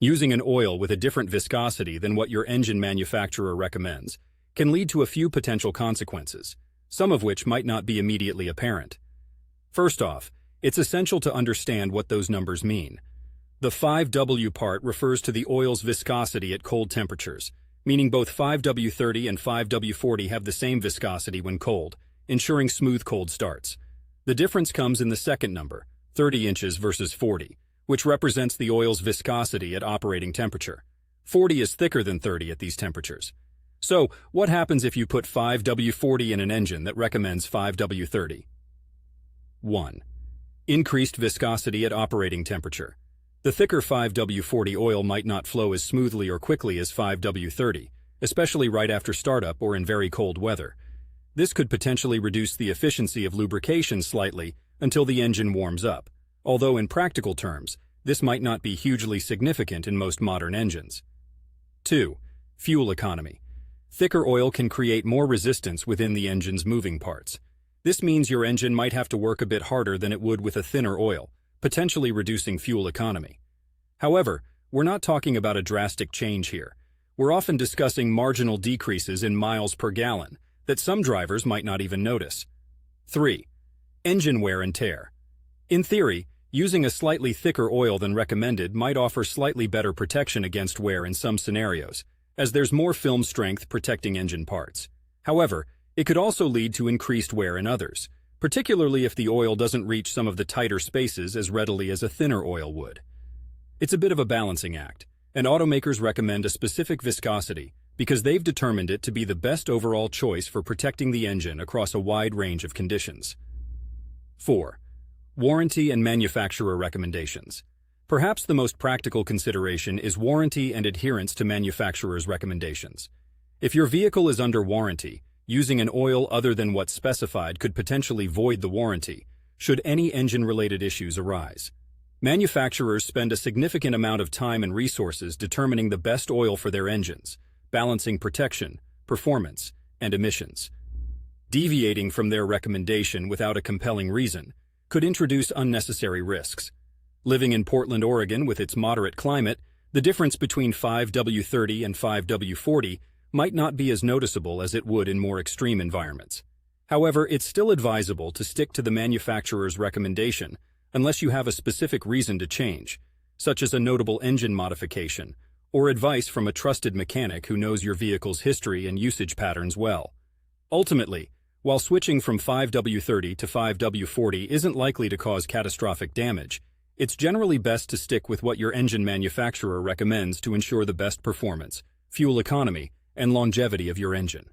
Using an oil with a different viscosity than what your engine manufacturer recommends can lead to a few potential consequences, some of which might not be immediately apparent. First off, it's essential to understand what those numbers mean. The 5W part refers to the oil's viscosity at cold temperatures, meaning both 5W30 and 5W40 have the same viscosity when cold, ensuring smooth cold starts. The difference comes in the second number, 30 inches versus 40, which represents the oil's viscosity at operating temperature. 40 is thicker than 30 at these temperatures. So, what happens if you put 5W40 in an engine that recommends 5W30? 1. Increased viscosity at operating temperature. The thicker 5W40 oil might not flow as smoothly or quickly as 5W30, especially right after startup or in very cold weather. This could potentially reduce the efficiency of lubrication slightly until the engine warms up, although in practical terms, this might not be hugely significant in most modern engines. 2. Fuel economy. Thicker oil can create more resistance within the engine's moving parts. This means your engine might have to work a bit harder than it would with a thinner oil, potentially reducing fuel economy. However, we're not talking about a drastic change here. We're often discussing marginal decreases in miles per gallon that some drivers might not even notice. 3. Engine wear and tear. In theory, using a slightly thicker oil than recommended might offer slightly better protection against wear in some scenarios, as there's more film strength protecting engine parts. However, it could also lead to increased wear in others, particularly if the oil doesn't reach some of the tighter spaces as readily as a thinner oil would. It's a bit of a balancing act, and automakers recommend a specific viscosity because they've determined it to be the best overall choice for protecting the engine across a wide range of conditions. 4. Warranty and manufacturer recommendations. Perhaps the most practical consideration is warranty and adherence to manufacturer's recommendations. If your vehicle is under warranty, using an oil other than what's specified could potentially void the warranty, should any engine-related issues arise. Manufacturers spend a significant amount of time and resources determining the best oil for their engines, balancing protection, performance, and emissions. Deviating from their recommendation without a compelling reason could introduce unnecessary risks. Living in Portland, Oregon with its moderate climate, the difference between 5W30 and 5W40 might not be as noticeable as it would in more extreme environments. However, it's still advisable to stick to the manufacturer's recommendation unless you have a specific reason to change, such as a notable engine modification or advice from a trusted mechanic who knows your vehicle's history and usage patterns well. Ultimately, while switching from 5W30 to 5W40 isn't likely to cause catastrophic damage, it's generally best to stick with what your engine manufacturer recommends to ensure the best performance, fuel economy, and longevity of your engine.